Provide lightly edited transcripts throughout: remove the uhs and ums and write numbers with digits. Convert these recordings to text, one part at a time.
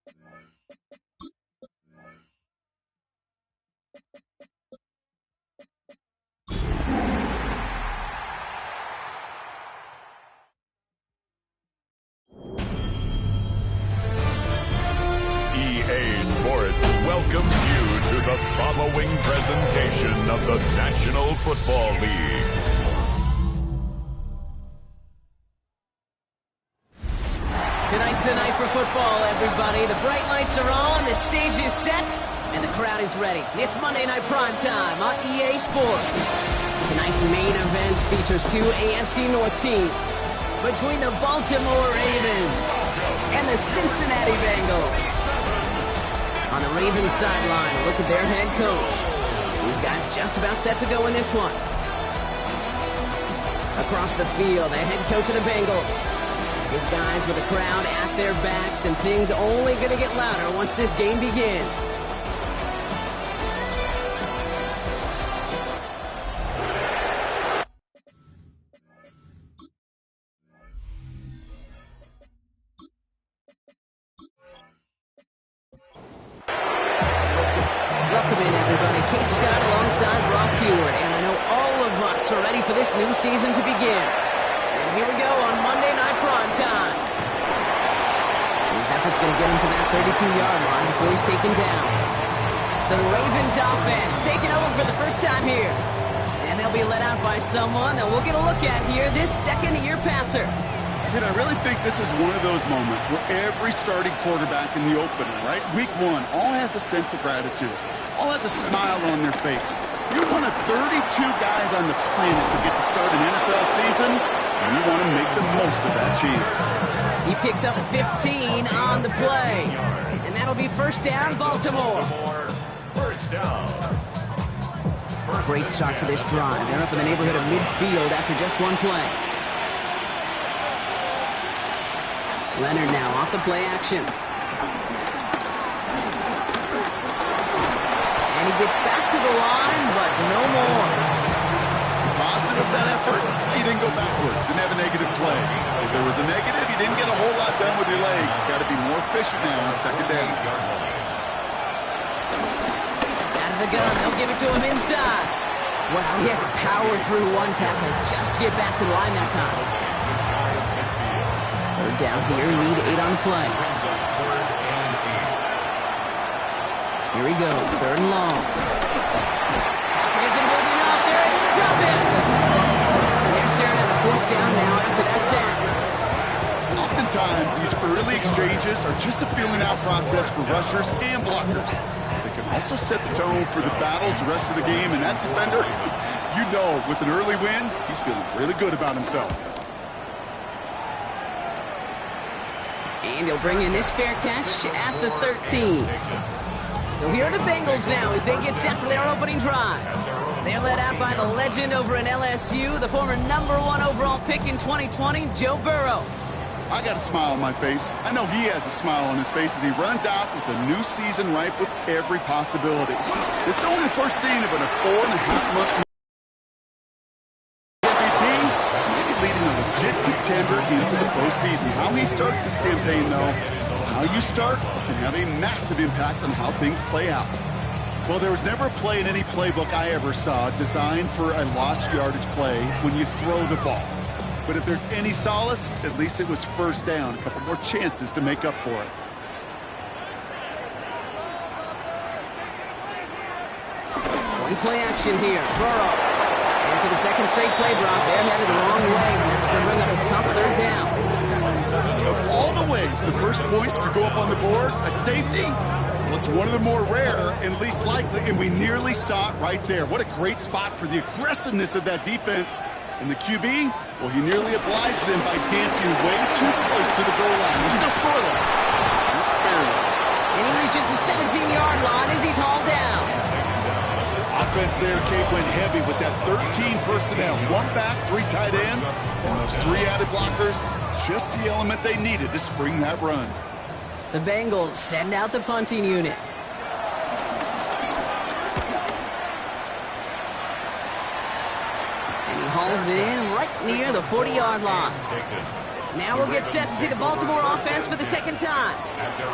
EA Sports welcomes you to the following presentation of the National Football League. Tonight's the night for football, everybody. The bright lights are on, the stage is set, and the crowd is ready. It's Monday Night Primetime on EA Sports. Tonight's main event features two AFC North teams between the Baltimore Ravens and the Cincinnati Bengals. On the Ravens sideline, look at their head coach. These guys just about set to go in this one. Across the field, the head coach of the Bengals. His guys with the crowd at their backs, and things only going to get louder once this game begins. Welcome in, everybody. Kate Scott alongside Brock Heward, and I know all of us are ready for this new season to begin. And here we go on Monday Night Primetime. His effort's going to get him to that 32-yard line before he's taken down. So the Ravens offense taking over for the first time here. And they'll be led out by someone that we'll get a look at here, this second-year passer. And I really think this is one of those moments where every starting quarterback in the opener, right, week one, all has a sense of gratitude. All has a smile on their face. You're one of 32 guys on the planet who get to start an NFL season, and you want to make the most of that chance. He picks up 15 on the play, and that'll be first down, Baltimore. First down. Great start to this drive. They're up in the neighborhood of midfield after just one play. Leonard now off the play action. And he gets back to the line, but no more. Positive that effort, he didn't go backwards, didn't have a negative play. If there was a negative, you didn't get a whole lot done with your legs. Got to be more efficient now on second down. Out of the gun, they'll give it to him inside. Wow, he had to power through one tackle just to get back to the line that time. Third down here, need 8 on the play. Here he goes, third and long. Pocket isn't holding up, they're able to drop it. And they're staring at the fourth down now after that sack. Oftentimes, these early exchanges are just a feeling out process for rushers and blockers. They can also set the tone for the battles the rest of the game, and that defender, you know, with an early win, he's feeling really good about himself. And he'll bring in this fair catch at the 13. So here are the Bengals now as they get set for their opening drive. They're led out by the legend over in LSU, the former #1 overall pick in 2020, Joe Burrow. I got a smile on my face. I know he has a smile on his face as he runs out with a new season ripe with every possibility. This is only the first scene of a 4.5-month contender into the postseason. How he starts his campaign, though, how you start can have a massive impact on how things play out. Well, there was never a play in any playbook I ever saw designed for a lost yardage play when you throw the ball. But if there's any solace, at least it was first down. A couple more chances to make up for it. One play action here. Burrow. And for the second straight play, Brock, they're headed the wrong way, and that's going to bring up a tough third down. Of all the ways the first points could go up on the board, a safety, well, it's one of the more rare and least likely, and we nearly saw it right there. What a great spot for the aggressiveness of that defense. And the QB, well, he nearly obliged them by dancing way too close to the goal line. We're still scoreless. Just barely. And he reaches the 17-yard line as he's hauled down. Offense there, Kate, went heavy with that 13 personnel. One back, 3 tight ends, and those 3 added blockers. Just the element they needed to spring that run. The Bengals send out the punting unit. And he hauls it in right near the 40-yard line. Now we'll get set to see the Baltimore offense for the second time.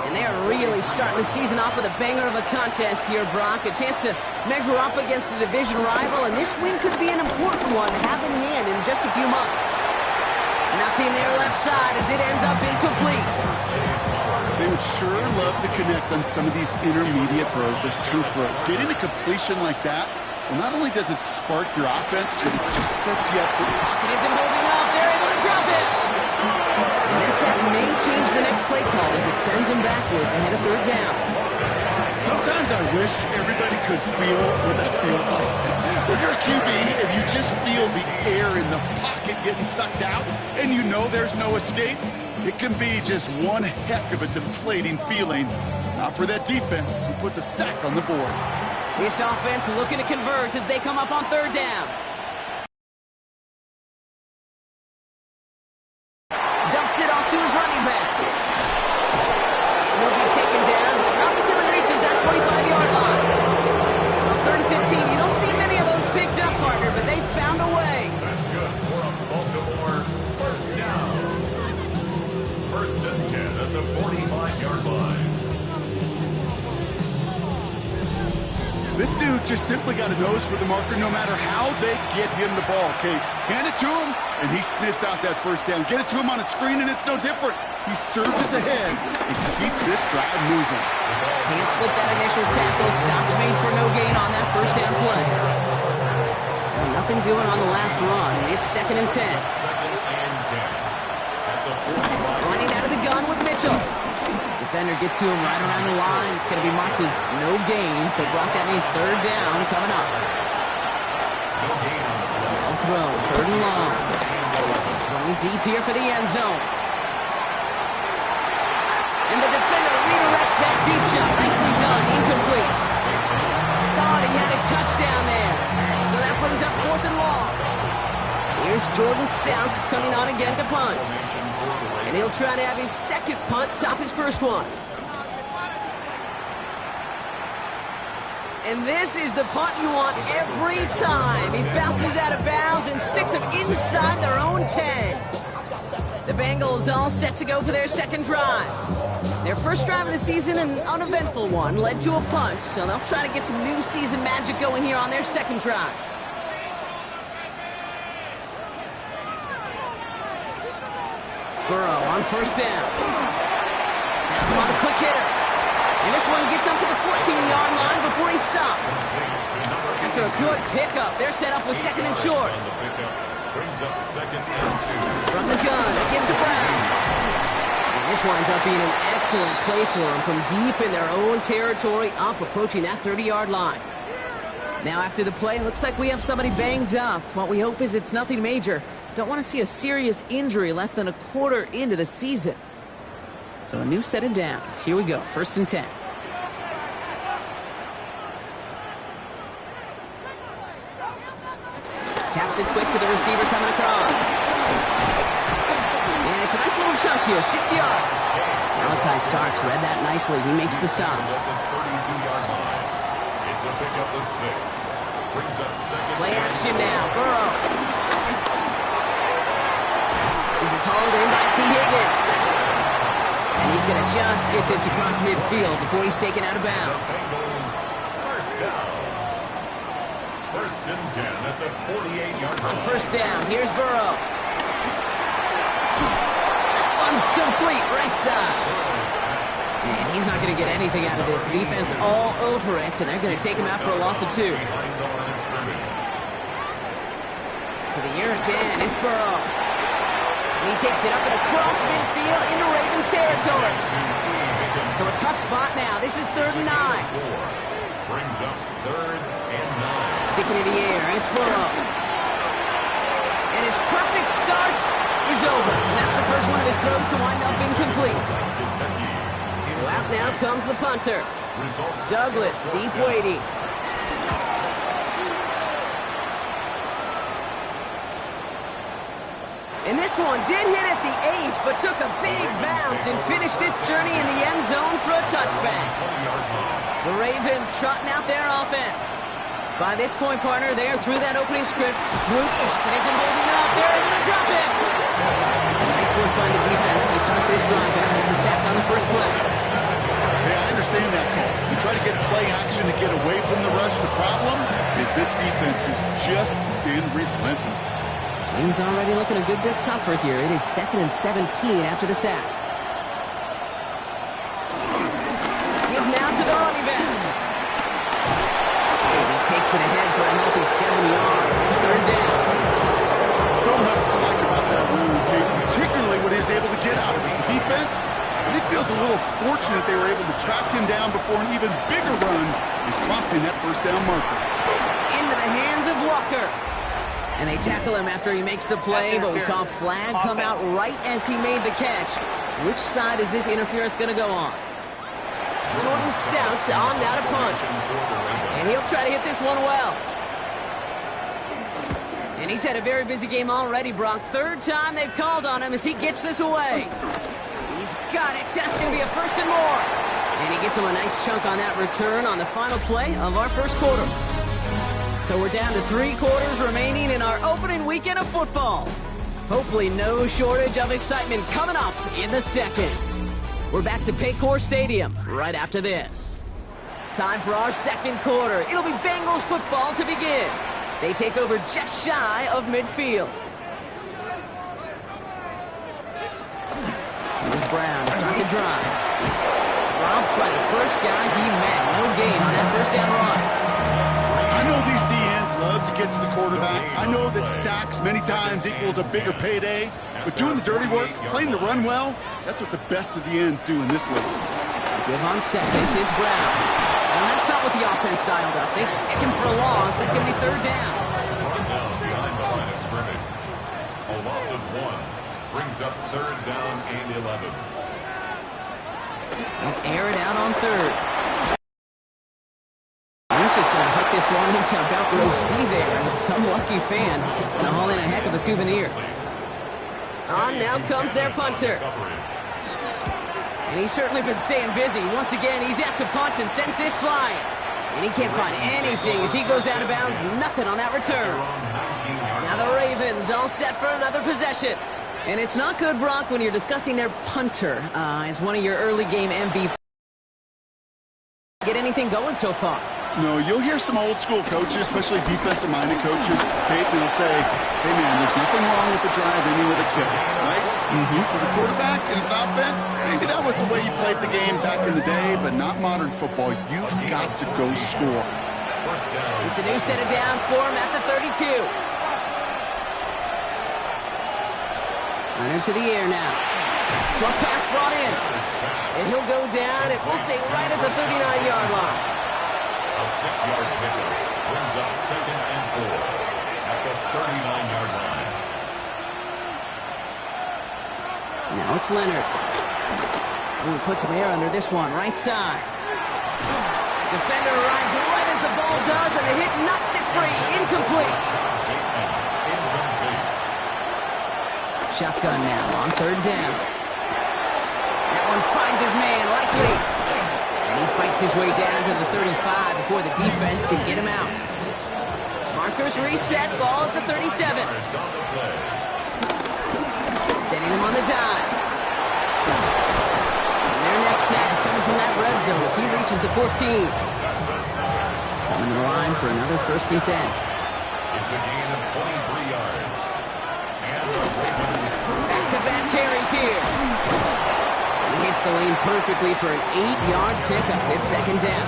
And they are really starting the season off with a banger of a contest here, Brock. A chance to measure up against a division rival, and this win could be an important one, have in hand in just a few months. Nothing there left side as it ends up incomplete. They would sure love to connect on some of these intermediate throws, those true throws. Getting a completion like that, well, not only does it spark your offense, but it just sets you up for the pocket isn't holding up. They're able to drop it. And that may change the next play call as it sends them backwards ahead of third down. Sometimes I wish everybody could feel what that feels like. When you're a QB, if you just feel the air in the pocket getting sucked out and you know there's no escape, it can be just one heck of a deflating feeling. Not for that defense who puts a sack on the board. This offense looking to convert as they come up on third down. Dumps it off to his running back. He'll be taken down, but not until he reaches that 45-yard line. Well, third and 15, you don't see many of those picked up, partner, but they found a way. That's good for a Baltimore first down. First and 10 at the 45-yard line. This dude just simply got a nose for the marker no matter how they get him the ball, Kate. Hand it to him, and he sniffs out that first down. Get it to him on a screen, and it's no different. He surges ahead and keeps this drive moving. Can't slip that initial tackle. Stops made for no gain on that first down play. Well, nothing doing on the last run. It's second and 10. Running out of the gun with Mitchell. Defender gets to him right around the line. It's going to be marked as no gain. So, Brock, that means third down coming up. Ball throw, third and long. Running deep here for the end zone. And the defender redirects that deep shot. Nicely done. Incomplete. Thought he had a touchdown there. So that brings up fourth and long. Here's Jordan Stouts coming on again to punt. And he'll try to have his second punt top his first one. And this is the punt you want every time. He bounces out of bounds and sticks him inside their own 10. The Bengals all set to go for their second drive. Their first drive of the season, an uneventful one, led to a punt. So they'll try to get some new season magic going here on their second drive. Burrow on first down. That's him on the quick hitter. And this one gets up to the 14-yard line before he stopped. After a good pickup, they're set up with second and short. From the gun, again to Brown. And this winds up being an excellent play for him from deep in their own territory, up approaching that 30-yard line. Now after the play, it looks like we have somebody banged up. What we hope is it's nothing major. Don't want to see a serious injury less than a quarter into the season. So a new set of downs. Here we go, first and 10. Taps it quick to the receiver coming across. And it's a nice little chunk here, 6 yards. Malachi Starks read that nicely. He makes the stop. It's a pickup of 6. Brings up second. Play action now, Burrow. This is hauled in by T. Higgins. And he's going to just get this across midfield before he's taken out of bounds. First down. First and 10 at the 48-yard line. First down, here's Burrow. That one's complete, right side. And he's not going to get anything out of this. The defense all over it, and they're going to take him out for a loss of 2. To the air again, it's Burrow. He takes it up and across midfield into Ravens territory. So a tough spot now. This is third and 9. Brings up third and 9. Sticking in the air, it's Burrow. And his perfect start is over. And that's the first one of his throws to wind up incomplete. So out now comes the punter. Douglas, deep waiting. And this one did hit at the 8, but took a big bounce and finished its journey in the end zone for a touchback. The Ravens trotting out their offense. By this point, partner, they are through that opening script. Pocket isn't holding up. They're able to drop it. Nice work by the this drive out. It's a sack on the first play. Hey, I understand that call. You try to get play action to get away from the rush. The problem is this defense has just been relentless. Things already looking a good bit tougher here. It is 2nd and 17 after the sack. Give now to the running back. And he takes it ahead for a healthy 7 yards. It's 3rd down. So much to like about that run, particularly when he's able to get out of it. The defense, I think, feels a little fortunate they were able to track him down before an even bigger run is crossing that 1st down marker. Into the hands of Walker. And they tackle him after he makes the play, but we saw a flag come out right as he made the catch. Which side is this interference going to go on? Jordan Stout on now to punt. And he'll try to hit this one well. And he's had a very busy game already, Brock. 3rd time they've called on him as he gets this away. He's got it. That's going to be a 1st and more. And he gets him a nice chunk on that return on the final play of our 1st quarter. So we're down to 3 quarters remaining in our opening weekend of football. Hopefully no shortage of excitement coming up in the 2nd. We're back to Paycor Stadium right after this. Time for our 2nd quarter. It'll be Bengals football to begin. They take over just shy of midfield. Here's Brown to start the drive. Dropped by the first guy he met. No gain on that 1st down run. I know these DNs love to get to the quarterback. I know that sacks many times equals a bigger payday. But doing the dirty work, playing to run well, that's what the best of the ends do in this league. Give on 2nd. It's Brown. And that's not what the offense dialed up. They stick him for a loss. It's going to be 3rd down. Run down behind the line of scrimmage. A loss of 1 brings up 3rd down and 11. They'll air it out on 3rd. He's just going to hook this one into about row C there. And some lucky fan going to haul in a heck of a souvenir. On now comes their punter. And he's certainly been staying busy. Once again, he's out to punt and sends this flying. And he can't find anything as he goes out of bounds. Nothing on that return. Now the Ravens all set for another possession. And it's not good, Brock, when you're discussing their punter as one of your early game MVP. Get anything going so far? No, you'll hear some old school coaches, especially defensive-minded coaches, Kate, and they'll say, hey, man, there's nothing wrong with the drive ending with a kick, right? As a quarterback in his offense, maybe that was the way you played the game back in the day, but not modern football. You've got to go score. It's a new set of downs for him at the 32. Running to the air now. Short pass brought in. And he'll go down, and we'll say right at the 39-yard line. A 6-yard pickup brings up 2nd and 4 at the 39-yard line. Now it's Leonard. Ooh, puts some air under this one, right side. Defender arrives right as the ball does, and the hit knocks it free. Incomplete. Shotgun now on 3rd down. That one finds his man, likely. And he fights his way down to the 35 before the defense can get him out. Markers reset, ball at the 37. Sending him on the dive. And their next snap is coming from that red zone as he reaches the 14. Coming to the line for another 1st and 10. It's a gain of 23 yards. And Back-to-back carries here. He hits the lane perfectly for an 8-yard pickup. It's 2nd down.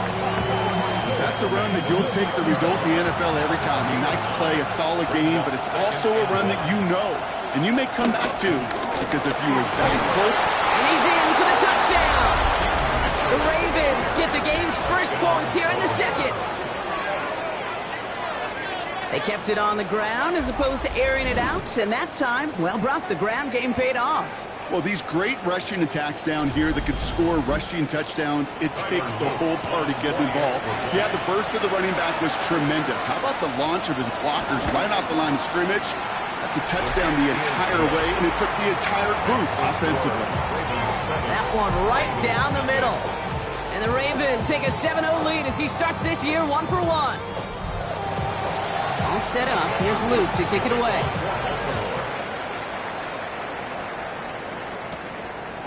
That's a run that you'll take the result in the NFL every time. A nice play, a solid game, but it's also a run that you know, and you may come back to, because if you were that close. And he's in for the touchdown. The Ravens get the game's first points here in the 2nd. They kept it on the ground as opposed to airing it out, and that time, well, Brock, the ground game paid off. Well, these great rushing attacks down here that could score rushing touchdowns, it takes the whole party getting involved. Yeah, the burst of the running back was tremendous. How about the launch of his blockers right off the line of scrimmage? That's a touchdown the entire way, and it took the entire group offensively. That one right down the middle. And the Ravens take a 7-0 lead as he starts this year 1 for 1. All set up. Here's Luke to kick it away.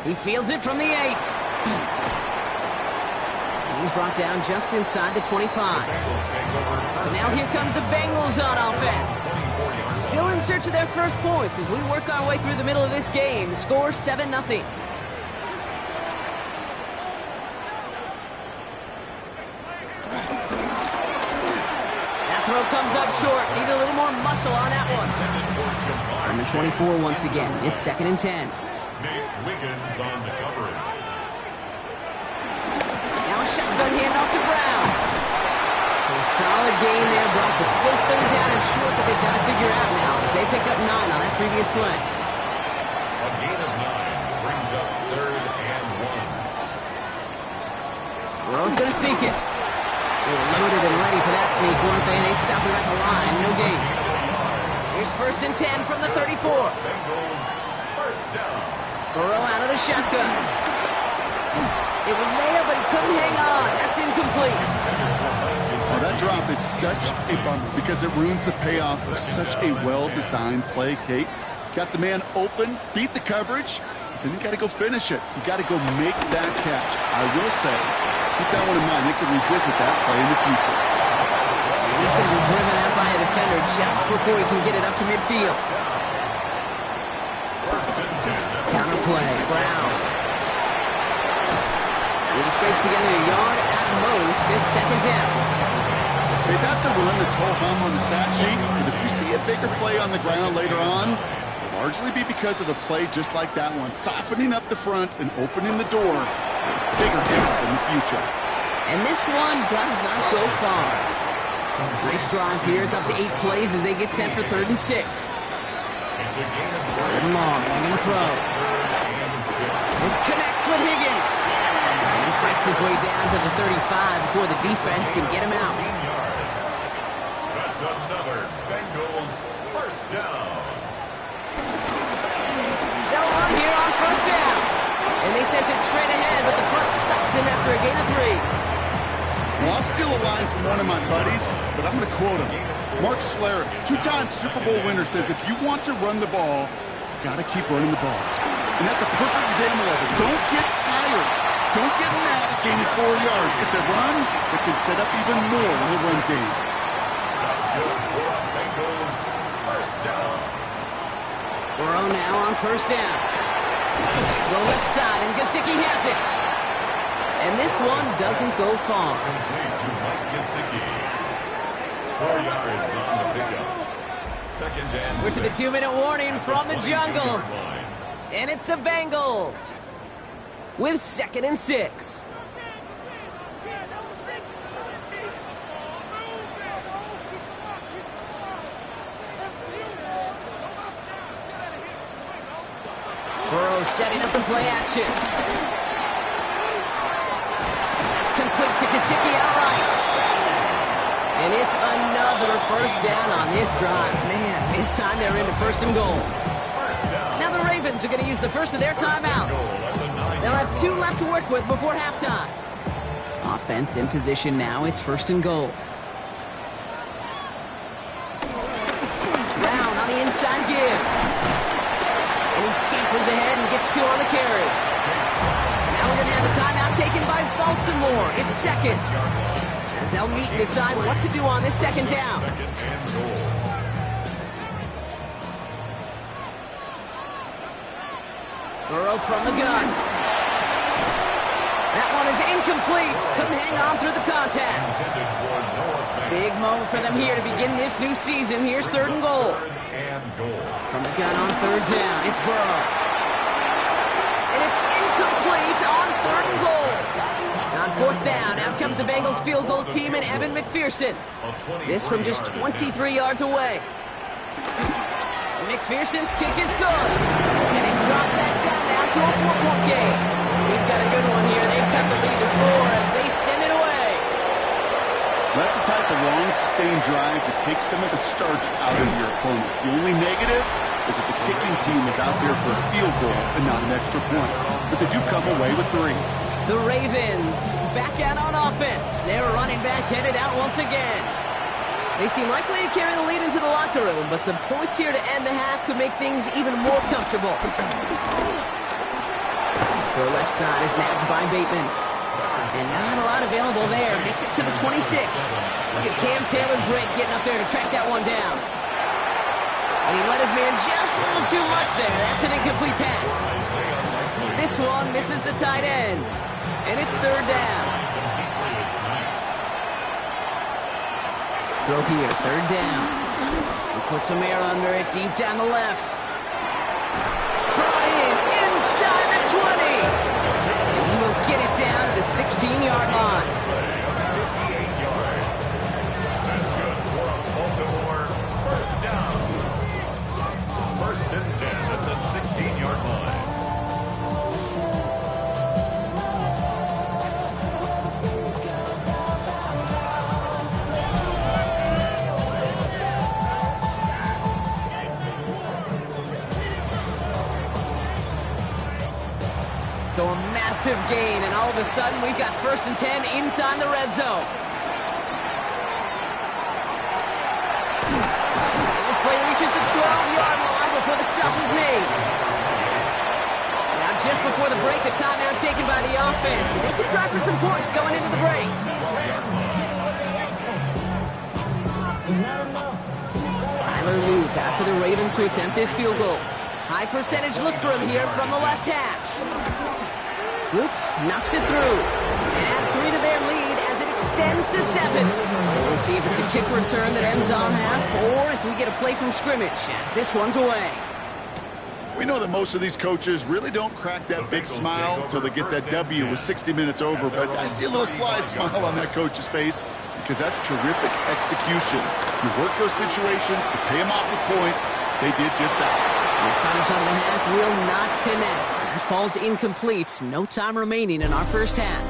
He fields it from the 8. And he's brought down just inside the 25. So now here comes the Bengals on offense. Still in search of their first points as we work our way through the middle of this game. The score 7-0. That throw comes up short. Need a little more muscle on that one. From the 24 once again. It's 2nd and 10. Wiggins on the coverage. Now a shotgun handoff to Brown. So a solid gain there, Brock, but still 3rd down and short that they've got to figure out now as they pick up 9 on that previous play. A gain of 9 brings up 3rd and 1. Burrow's going to sneak it. They were loaded and ready for that sneak, weren't they? They stopped it at the line. No gain. Here's 1st and 10 from the 34. Bengals first down. Burrow out of the shotgun. It was there, but he couldn't hang on. That's incomplete. Oh, that drop is such a bummer because it ruins the payoff of such a well-designed play, Kate. Got the man open, beat the coverage, then you got to go finish it. You got to go make that catch. I will say, keep that one in mind. They could revisit that play in the future. And he's going to be driven out by a defender just before he can get it up to midfield. Counter play, Brown. He scrapes together a yard at most. It's 2nd down. Hey, that's a run that's ho-hum on the stat sheet. And if you see a bigger play on the ground later on, it'll largely be because of a play just like that one, softening up the front and opening the door for a bigger hit in the future. And this one does not go far. Nice drive here. It's up to 8 plays as they get set for 3rd and 6. Third and long. They're going to throw. This connects with Higgins. And he fights his way down to the 35 before the defense can get him out. That's another Bengals first down. They'll run here on 1st down. And they sent it straight ahead, but the front stops him after a gain of 3. Well, I'll steal a line from one of my buddies, but I'm going to quote him. Mark Schlereth, 2-time Super Bowl winner, says if you want to run the ball, you got to keep running the ball. And that's a perfect example of it. Don't get tired. Don't get mad at gaining 4 yards. It's a run that can set up even more in the run game. That's good for Bengals first down. Burrow now on 1st down. The left side, and Gesicki has it. And this one doesn't go far. Complete to Mike Gesicki. 4 yards on the pickup. 2nd and We're to the 2-minute warning from the jungle. line. And it's the Bengals with 2nd and 6. Burrow setting up the play action. That's complete to Gesicki outright. And it's another 1st down on this drive. Man, this time they're into 1st and goal. Now the Ravens are going to use the first of their timeouts. They'll have 2 left to work with before halftime. Offense in position now. It's 1st and goal. Brown on the inside give. And he scampers ahead and gets 2 on the carry. Now we're going to have a timeout taken by Baltimore. It's 2nd. As they'll meet and decide what to do on this 2nd down. 2nd and goal. Burrow from the gun. That one is incomplete. Couldn't hang on through the contact. Big moment for them here to begin this new season. Here's 3rd and goal. 3rd and goal. From the gun on 3rd down, it's Burrow. And it's incomplete on 3rd and goal. On 4th down, out comes the Bengals field goal team and Evan McPherson. This from just 23 yards away. McPherson's kick is good. And it's dropped back down now to a 4-point game. We've got a good one here. They've cut the lead to 4 as they send it away. That's the type of long, sustained drive that takes some of the starch out of your opponent. The only negative is if the kicking team is out there for a field goal and not an extra point. But they do come away with 3. The Ravens back out on offense. Their running back headed out once again. They seem likely to carry the lead into the locker room, but some points here to end the half could make things even more comfortable. Throw left side is nabbed by Bateman. And not a lot available there. Makes it to the 26. Look at Cam Taylor Britt getting up there to track that one down. And he let his man just a little too much there. That's an incomplete pass. This one misses the tight end. And it's third down. Throw here, third down. He puts some air under it, deep down the left. Brought in, inside the 20. And he will get it down to the 16-yard line. That's good for a Baltimore first down. First and 10 at the 16-yard line. So a massive gain, and all of a sudden we've got first and 10 inside the red zone. This play reaches the 12-yard line before the stop is made. Now just before the break, a timeout taken by the offense. And they can try for some points going into the break. Tyler Luke after the Ravens to attempt this field goal. High percentage look for him here from the left hash. Luke knocks it through. And add 3 to their lead as it extends to 7. So we'll see if it's a kick return that ends on half, or if we get a play from scrimmage as this one's away. We know that most of these coaches really don't crack that big smile until they get that W with 60 minutes over, but I see a little sly smile on that coach's face because that's terrific execution. You work those situations to pay them off with points. They did just that. This final shot of the half will not connect. That falls incomplete. No time remaining in our first half.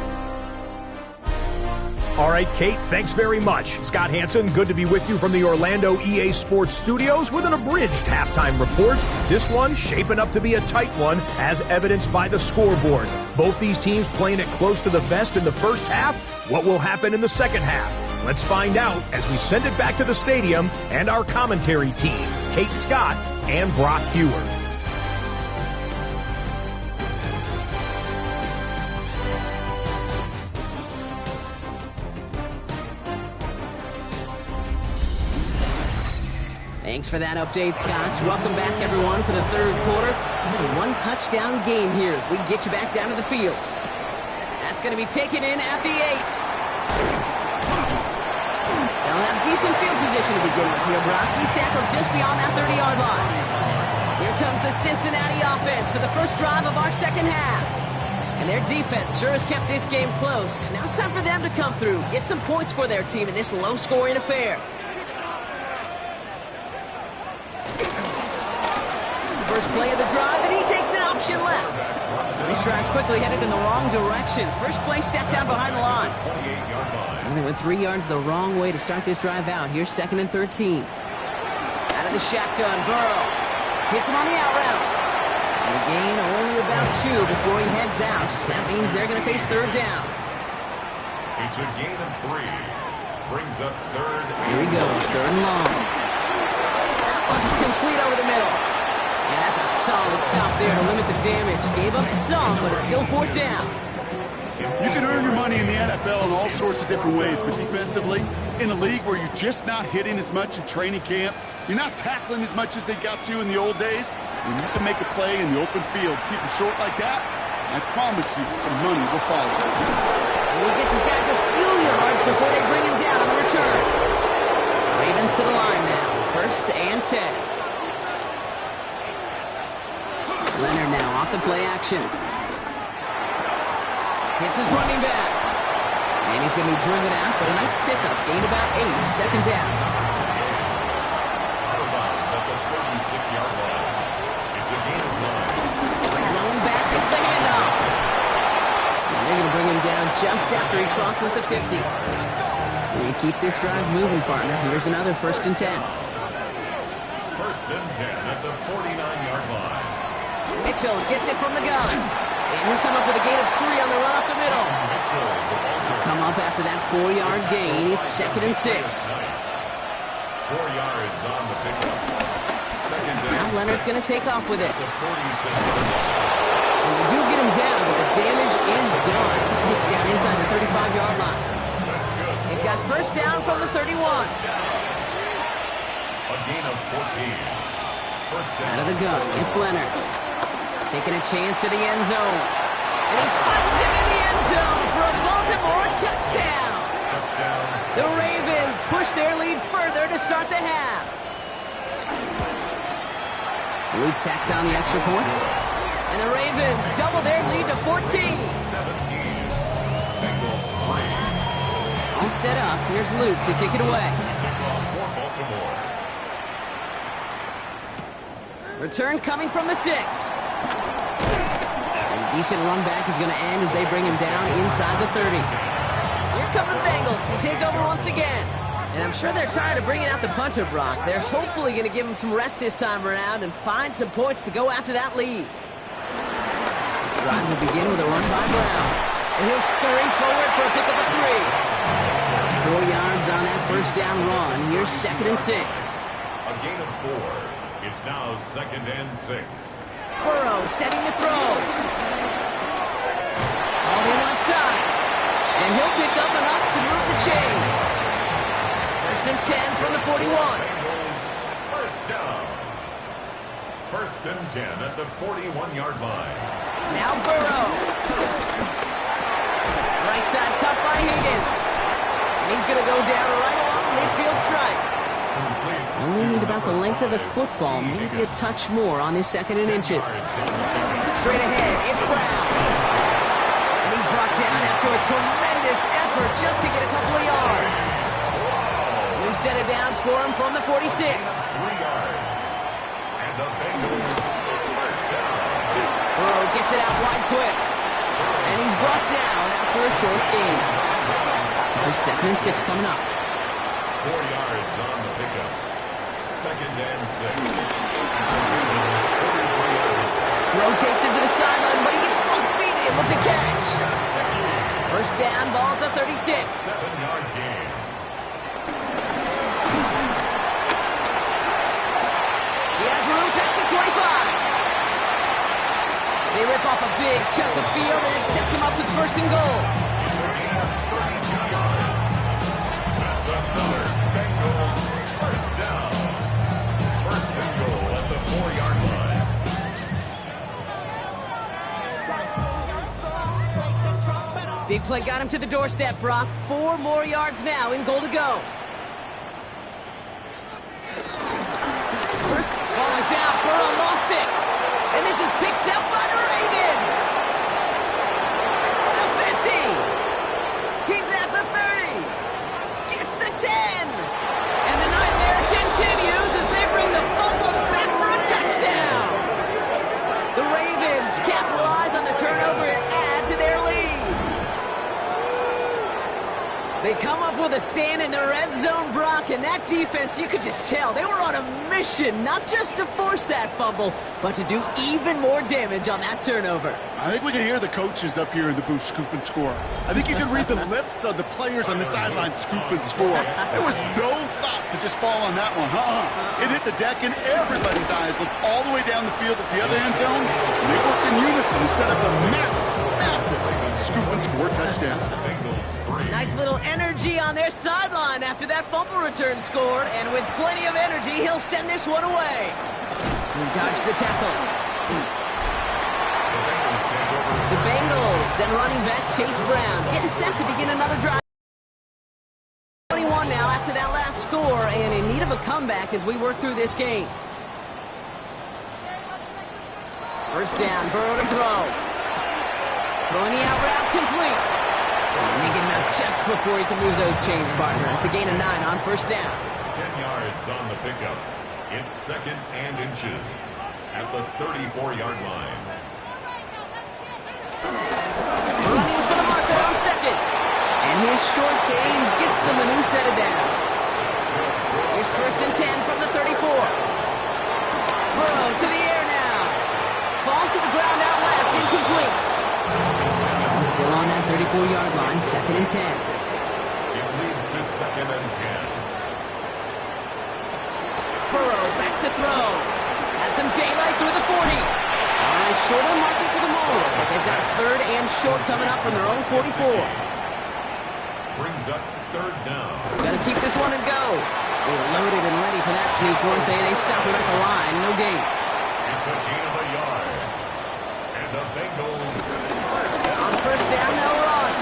All right, Kate, thanks very much. Scott Hansen, good to be with you from the Orlando EA Sports Studios with an abridged halftime report. This one shaping up to be a tight one, as evidenced by the scoreboard. Both these teams playing it close to the vest in the first half. What will happen in the second half? Let's find out as we send it back to the stadium and our commentary team, Kate Scott and Brock Hewer. Thanks for that update, Scott. Welcome back, everyone, for the third quarter. A one-touchdown game here as we get you back down to the field. That's going to be taken in at the 8. They'll have decent field position to begin with here, Brock. He's tackled just beyond that 30-yard line. Here comes the Cincinnati offense for the first drive of our second half. And their defense sure has kept this game close. Now it's time for them to come through, get some points for their team in this low-scoring affair. First play of the drive, and he takes an option left. This drive's quickly headed in the wrong direction. First play set down behind the line. And they went 3 yards the wrong way to start this drive out. Here's 2nd and 13. Out of the shotgun, Burrow hits him on the out route. And a gain only about 2 before he heads out. That means they're going to face third down. It's a gain of 3. Brings up third. Here he goes, third and long. That one's complete over the middle. And that's a solid stop there to limit the damage. Gave up some, but it's still fourth down. You can earn your money in the NFL in all sorts of different ways, but defensively, in a league where you're just not hitting as much in training camp, you're not tackling as much as they got to in the old days, and you have to make a play in the open field. Keep them short like that, I promise you some money will follow. And he gets his guys a few yards before they bring him down on the return. Ravens to the line now, 1st and 10. Leonard now off the play action. Hits his running back. And he's going to be driven out, but a nice pickup. Gained about 8, second down. Out of bounds at the 36-yard line. It's a gain of 9. Lone back hits the handoff. And they're going to bring him down just after he crosses the 50. And keep this drive moving, partner. Here's another 1st and 10. 1st and 10 at the 49-yard line. Mitchell gets it from the gun. And he'll come up with a gain of 3 on the run up the middle. He'll come up after that 4-yard gain. It's 2nd and 6. 4 yards on the pickup. Second down. Now Leonard's going to take off with it. The 46. And they do get him down, but the damage is done. This hits down inside the 35-yard line. They've got first down from the 31. A gain of 14. First down. Out of the gun, it's Leonard. Taking a chance to the end zone. And he finds him in the end zone for a Baltimore touchdown. The Ravens push their lead further to start the half. Luke tacks on the extra points. And the Ravens double their lead to 14. 17. Bengals 3. All set up. Here's Luke to kick it away. For Baltimore. Return coming from the 6. And a decent run back is going to end as they bring him down inside the 30. Here come the Bengals to take over once again. And I'm sure they're tired of bringing out the punter, Brock. They're hopefully going to give him some rest this time around and find some points to go after that lead. This drive will begin with a run by Brown. And he'll scurry forward for a pickup of 3. 4 yards on that first down run. Here's 2nd and 6. A gain of 4. It's now 2nd and 6. Burrow setting to throw. All the left side. And he'll pick up enough to move the chains. First and 10 from the 41. Bengals first down. First and 10 at the 41-yard line. Now Burrow. Right side cut by Higgins. And he's going to go down right along midfield stripe. Only need about the length of the football, maybe a touch more on his 2nd and inches. Straight ahead, it's Brown. And he's brought down after a tremendous effort just to get a couple of yards. New set of downs for him from the 46. 3 yards. And the Bengals first down. Burrow gets it out wide quick. And he's brought down after a short gain. This is 2nd and 6 coming up. 4 yards on the pickup. 2nd and 6. Burrow takes him to the sideline, but he gets both feet in with the catch. First down, ball at the 36. 7-yard gain. He has room past the 25. They rip off a big chunk of field, and it sets him up with first and goal. That's another Bengals first down. First and goal at the 4-yard line. Big play got him to the doorstep, Brock. 4 more yards now in goal to go. First ball is out. Burrow lost it. And this is picked up by the Ravens. The 50. He's at the 30. Gets the 10. And the nightmare continues as they bring the fumble back for a touchdown. The Ravens capitalize on the turnover and add to their lead. They come up with a stand in the red zone, Brock, and that defense, you could just tell, they were on a mission, not just to force that fumble, but to do even more damage on that turnover. I think we can hear the coaches up here in the booth scoop and score. I think you can read the lips of the players on the sideline scoop and score. There was no thought to just fall on that one. It hit the deck, and everybody's eyes looked all the way down the field at the other end zone, and they worked in unison to set up a massive scoop and score touchdown. Nice little energy on their sideline after that fumble return scored, and with plenty of energy, he'll send this one away. He dodged the tackle. The Bengals and running back Chase Brown getting set to begin another drive. 21 now after that last score, and in need of a comeback as we work through this game. First down, Burrow to throw. Throwing the out route complete. And they get him out just before he can move those chains, partner. It's a gain of 9 on first down. 10 yards on the pickup. It's 2nd and inches at the 34-yard line. Running for the marker on 2nd. And his short gain gets them a new set of downs. Here's first and 10 from the 34. Burrow to the air now. Falls to the ground out left, incomplete. Still on that 34-yard line, 2nd and 10. It leads to 2nd and 10. Burrow back to throw. Has some daylight through the 40. All right, short on marking for the moment, but they've got a third and short coming up from their own 44. Brings up third down. Got to keep this one and go. They were loaded and ready for that sneak, weren't they? They stopped him at the line. No gain. It's a gain of a yard. And the Bengals On first down, they'll run.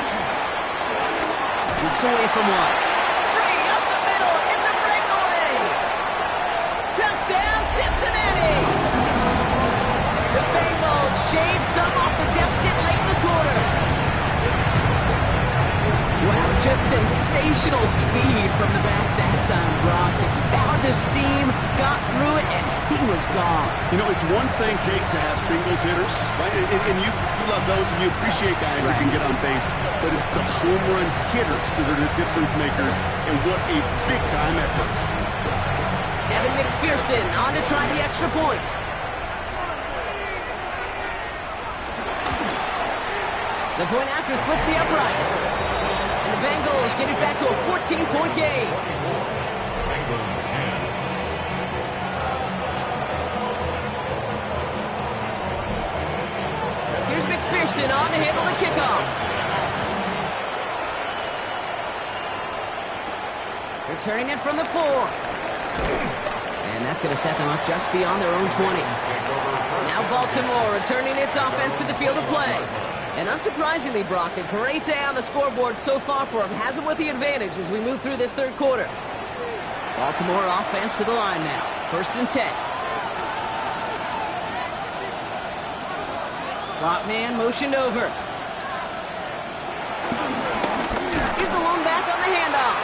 Jukes away from one. Free up the middle. It's a breakaway. Touchdown, Cincinnati. The Bengals shave some off the deficit late in the quarter. Wow, just sensational speed from the back that time, Brock. He found a seam, got through it, and he was gone. You know, it's one thing, Kate, to have singles hitters, right? And you love those, and you appreciate guys that can get on base. But it's the home run hitters that are the difference makers, and what a big-time effort. Evan McPherson on to try the extra point. The point after splits the uprights. And the Bengals get it back to a 14-point game. Bengals 10. Here's McPherson on to handle the kickoff. Returning it from the 4. And that's going to set them up just beyond their own 20. Now Baltimore returning its offense to the field of play. And unsurprisingly, Brock, a great day on the scoreboard so far for him. Has him with the advantage as we move through this third quarter. Baltimore offense to the line now. 1st and 10. Slot man motioned over. Here's the lone back on the handoff.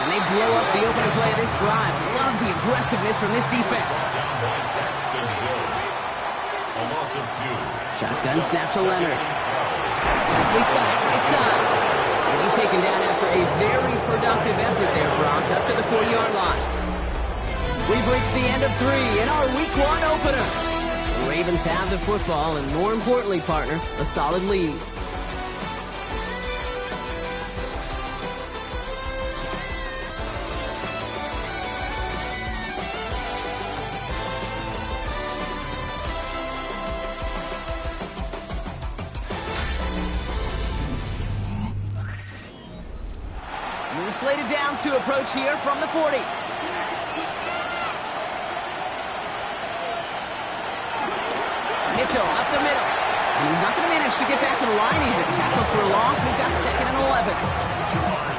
And they blow up the opening play of this drive. Love the aggressiveness from this defense. A loss of 2. Shotgun snap to Leonard. He's got it right side. And he's taken down after a very productive effort there, Brock, up to the 4-yard line. We've reached the end of 3 in our Week 1 opener. The Ravens have the football, and more importantly, partner, a solid lead. New slated downs to approach here from the 40. Mitchell up the middle. And he's not going to manage to get back to the line even. Tackle for a loss. We've got 2nd and 11.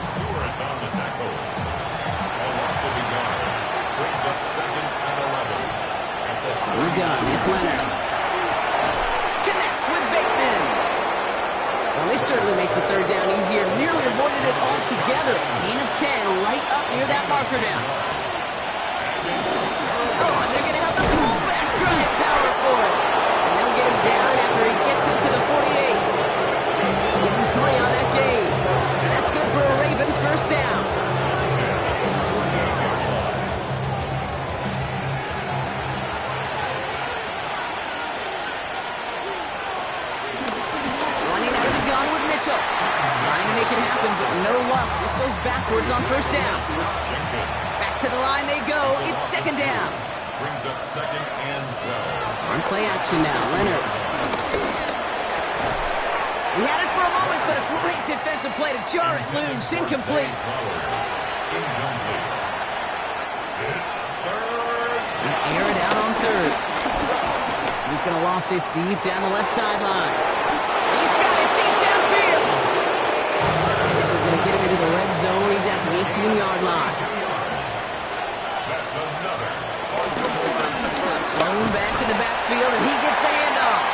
Stewart on the tackle. A loss of a yard. Brings up 2nd and 11. We're done. It's Leonard. Connects with Bateman. Well, this certainly makes the 3rd down easier. Nearly avoided it altogether. Gain of 10 right up near that marker down. Oh, and they're going to have the fullback drive power for it. And they'll get him down after he gets it to the 48. Give him 3 on that gain. And that's good for a Ravens 1st down. Trying to make it happen, but no luck. This goes backwards on 1st down. Back to the line they go. It's 2nd down. Brings up 2nd and 12. On play action now, Leonard. He had it for a moment, but a great defensive play to jar it loose. Incomplete. Incomplete. It's 3rd. He's aired out on 3rd. He's going to loft this deep down the left sideline. He's got it deep downfield. And this is going to get him into the red zone. He's at the 18-yard line. That's another. Thrown back in the backfield, and he gets the handoff.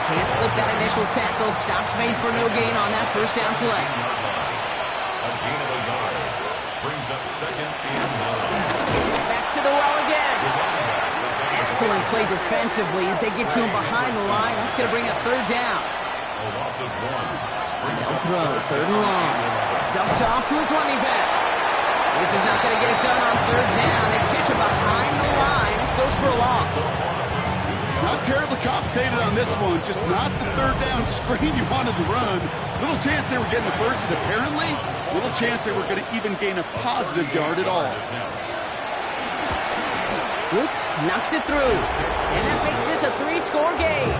Can't slip that initial tackle. Stops made for no gain on that 1st down play. A gain of a yard. Brings up 2nd and 9. Back to the well again. Excellent play defensively as they get to him behind the line. That's going to bring up 3rd down. A loss of 1. They'll throw 3rd and long. Dumped off to his running back. This is not going to get it done on 3rd down. They catch him behind the line. This goes for a loss. Not terribly complicated on this one. Just not the 3rd down screen you wanted to run. Little chance they were getting the 1st, and apparently little chance they were going to even gain a positive yard at all. Whoops. knocks it through. And that makes this a 3-score game.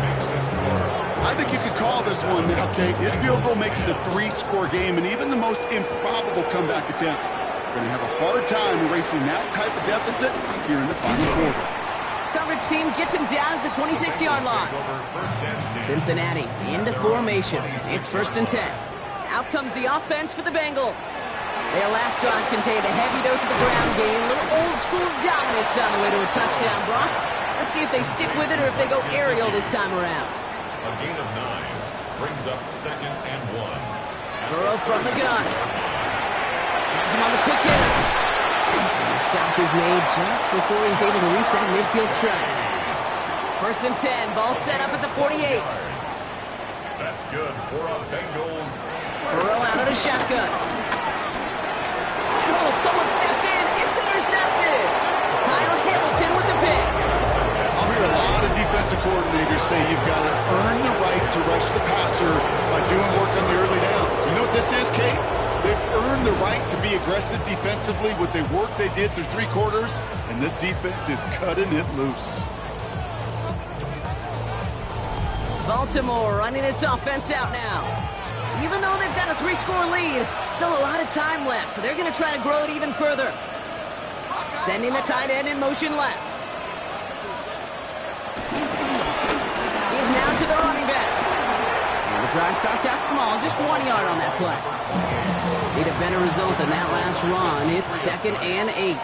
I think you could call this one now, Kate. His field goal makes it a 3-score game, and even the most improbable comeback attempts are going to have a hard time erasing that type of deficit here in the final quarter. Coverage team gets him down at the 26-yard line. Cincinnati into formation. It's 1st and 10. Out comes the offense for the Bengals. Their last drive contained a heavy dose of the ground game, a little old-school dominance on the way to a touchdown, Brock. Let's see if they stick with it or if they go aerial this time around. A gain of 9 brings up 2nd and 1. Burrow from the gun. Has him on the quick hitter. And the stop is made just before he's able to reach that midfield strike. 1st and 10, ball set up at the 48. That's good for a Bengals. Burrow out of the shotgun. Oh, someone stepped in. It's intercepted. Kyle Hamilton with the pick. I'll hear a lot of defensive coordinators say you've got to earn the right to rush the passer by doing work on the early downs. You know what this is, Kate? They've earned the right to be aggressive defensively with the work they did through 3 quarters, and this defense is cutting it loose. Baltimore running its offense out now. Even though they've got a 3-score lead, still a lot of time left, so they're going to try to grow it even further. Sending the tight end in motion left. Give now to the running back. And the drive starts out small, just 1 yard on that play. Need a better result than that last run. It's 2nd and 8.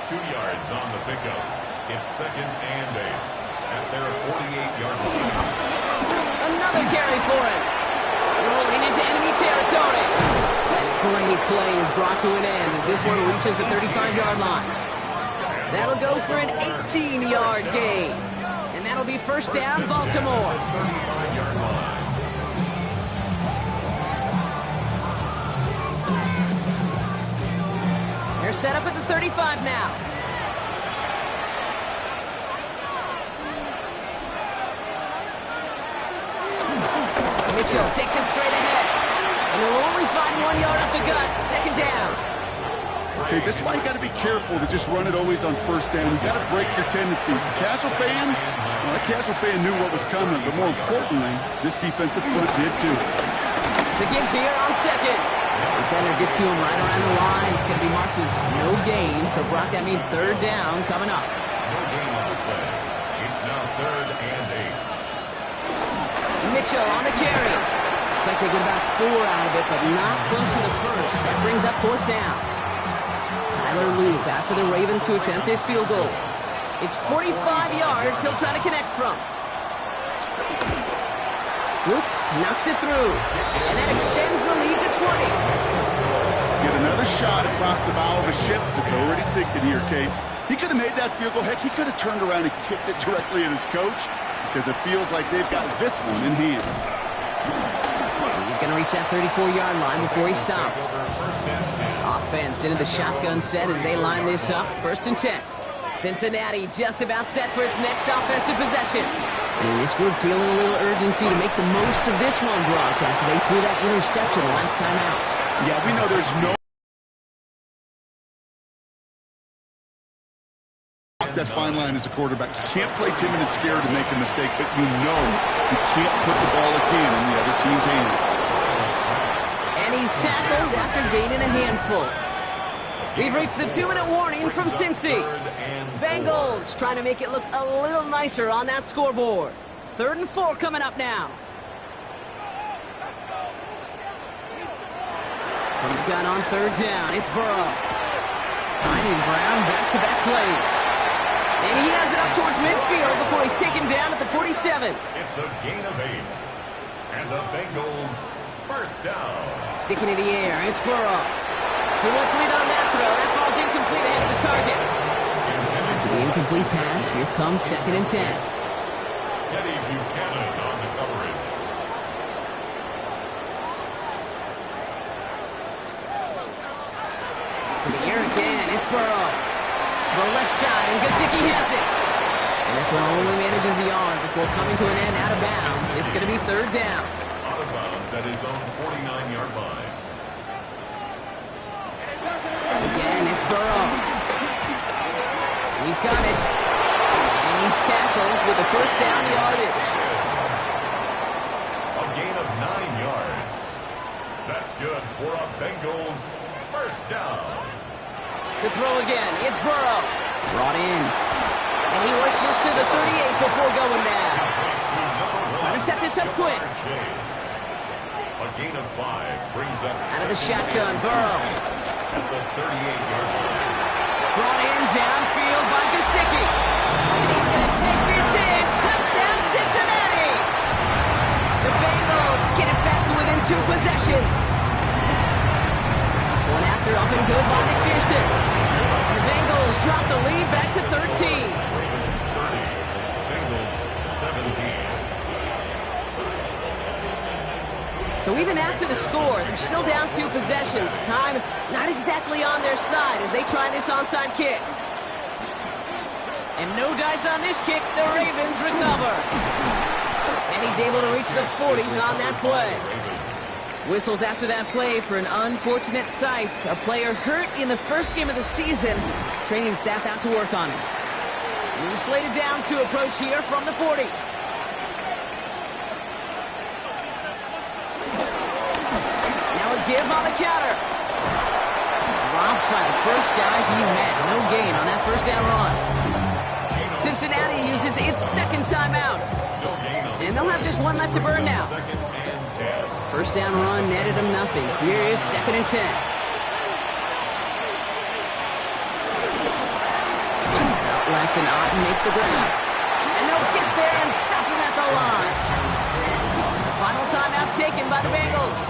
2 yards on the pickup. It's 2nd and 8 at their 48-yard line. Another carry for it. Rolling into enemy territory. And a great play is brought to an end as this one reaches the 35-yard line. That'll go for an 18-yard gain. And that'll be 1st down, Baltimore. 35-yard line. They're set up at the 35 now. Mitchell takes it straight ahead. And he'll only find 1 yard up the gut. 2nd down. Okay, this is why you got to be careful to just run it always on 1st down. You got to break your tendencies. The casual fan, well, that casual fan knew what was coming, but more importantly, this defensive front did too. The give here on 2nd. Defender gets to him right around the line. It's going to be marked as no gain. So, Brock, that means 3rd down coming up. No gain on the play. It's now 3rd and 8. Mitchell on the carry. Looks like they get about 4 out of it, but not close to the 1st. That brings up 4th down. Tyler Loop after the Ravens to attempt this field goal. It's 45 yards he'll try to connect from. Loop knocks it through, and that extends the lead to 20. Get another shot across the bow of a ship that's already sinking here, Kate. He could have made that field goal. Heck, he could have turned around and kicked it directly at his coach because it feels like they've got this one in hand. He's going to reach that 34-yard line before he stops. Offense into the shotgun set as they line this up. 1st and 10. Cincinnati just about set for its next offensive possession. And this group feeling a little urgency to make the most of this one, Brock, after they threw that interception last time out. Yeah, we know there's no that fine line as a quarterback. You can't play timid and scared to make a mistake, but you know you can't put the ball again in the other team's hands. And he's tackled after gaining a handful. We've reached the 2-minute warning from Cincy. Bengals trying to make it look a little nicer on that scoreboard. 3rd and 4 coming up now. From the gun on 3rd down, it's Burrow. Finding Brown back-to-back plays. And he has it up towards midfield before he's taken down at the 47. It's a gain of 8. And the Bengals 1st down. Sticking in the air, it's Burrow. Too much lead on that throw. That ball's incomplete ahead of his target. After the incomplete pass, here comes 2nd and 10. Teddy Buchanan on the coverage. To the air again, it's Burrow. To the left side, and Gesicki has it. And this one only manages a yard before coming to an end out of bounds. It's going to be 3rd down. Out of bounds at his own 49-yard line. Again, it's Burrow. He's got it. He's tackled with the first down yardage. A gain of 9 yards. That's good for a Bengals first down. To throw again, it's Burrow. Brought in. And he works this to the 38 before going down. Trying to set this up quick. A gain of 5 brings up out of the shotgun, Burrow. At the 38-yard line. Brought in downfield by Gesicki. And he's going to take this in. Touchdown, Cincinnati. The Bengals get it back to within 2 possessions. One after up and good by McPherson. And the Bengals drop the lead back to 13. Ravens 30, Bengals 17. So even after the score, they're still down 2 possessions. Time not exactly on their side as they try this onside kick. And no dice on this kick. The Ravens recover. And he's able to reach the 40 on that play. Whistles after that play for an unfortunate sight. A player hurt in the first game of the season. Training staff out to work on it. New slated downs to approach here from the 40. Give on the counter. Dropped by the first guy he met. No gain on that first down run. Cincinnati uses its second timeout. And they'll have just 1 left to burn now. First down run netted them nothing. Here is 2nd and 10. Out left and Otten makes the ground. And they'll get there and stop him at the line. The final timeout taken by the Bengals.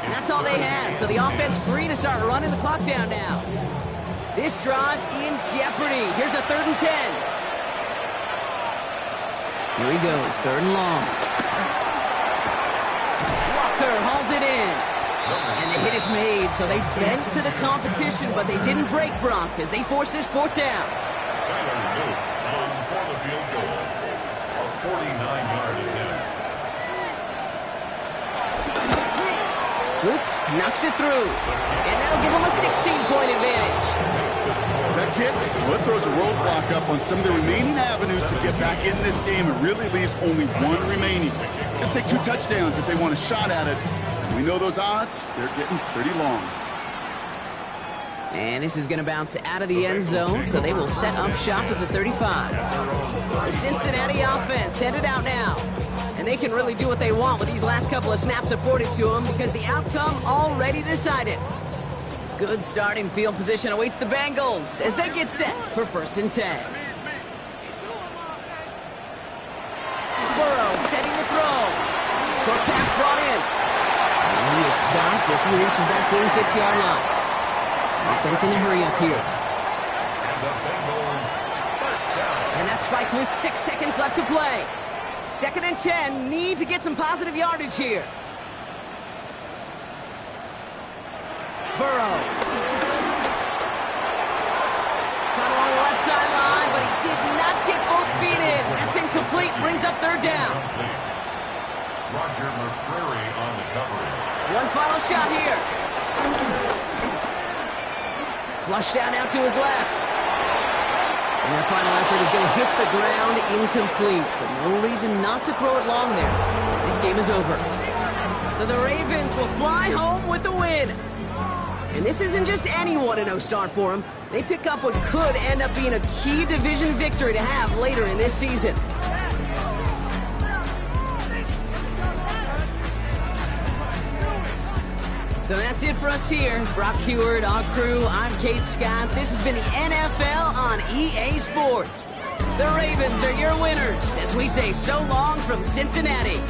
And that's all they had, so the offense free to start running the clock down now. This drive in jeopardy. Here's a 3rd and 10. Here he goes, 3rd and long. Walker hauls it in. And the hit is made, so they bent to the competition, but they didn't break Bronk as they force this 4th down. Tyler Luke on for the field goal. A 49-yard attempt. Luke knocks it through, and that'll give him a 16-point advantage. That kick, well, it throws a roadblock up on some of the remaining avenues to get back in this game. It really leaves only 1 remaining. It's going to take 2 touchdowns if they want a shot at it. And we know those odds, they're getting pretty long. And this is going to bounce out of the end zone, so they will set up shop at the 35. The Cincinnati offense headed out now. And they can really do what they want with these last couple of snaps afforded to them because the outcome already decided. Good starting field position awaits the Bengals as they get set for 1st and 10. Burrow setting the throw. Short pass brought in. And he is stopped as he reaches that 46-yard line. Offense in a hurry up here. And the Bengals first down. And that's spiked with 6 seconds left to play. 2nd and 10, need to get some positive yardage here. Burrow. Got along the left sideline, but he did not get both feet in. That's incomplete, brings up 3rd down. Roger McCreary on the coverage. One final shot here. Flush down out to his left. And their final effort is going to hit the ground incomplete, but no reason not to throw it long there, as this game is over. So the Ravens will fly home with the win. And this isn't just any 1-0 start for them. They pick up what could end up being a key division victory to have later in this season. So that's it for us here. Brock Heward, our crew, I'm Kate Scott. This has been the NFL on EA Sports. The Ravens are your winners as we say so long from Cincinnati.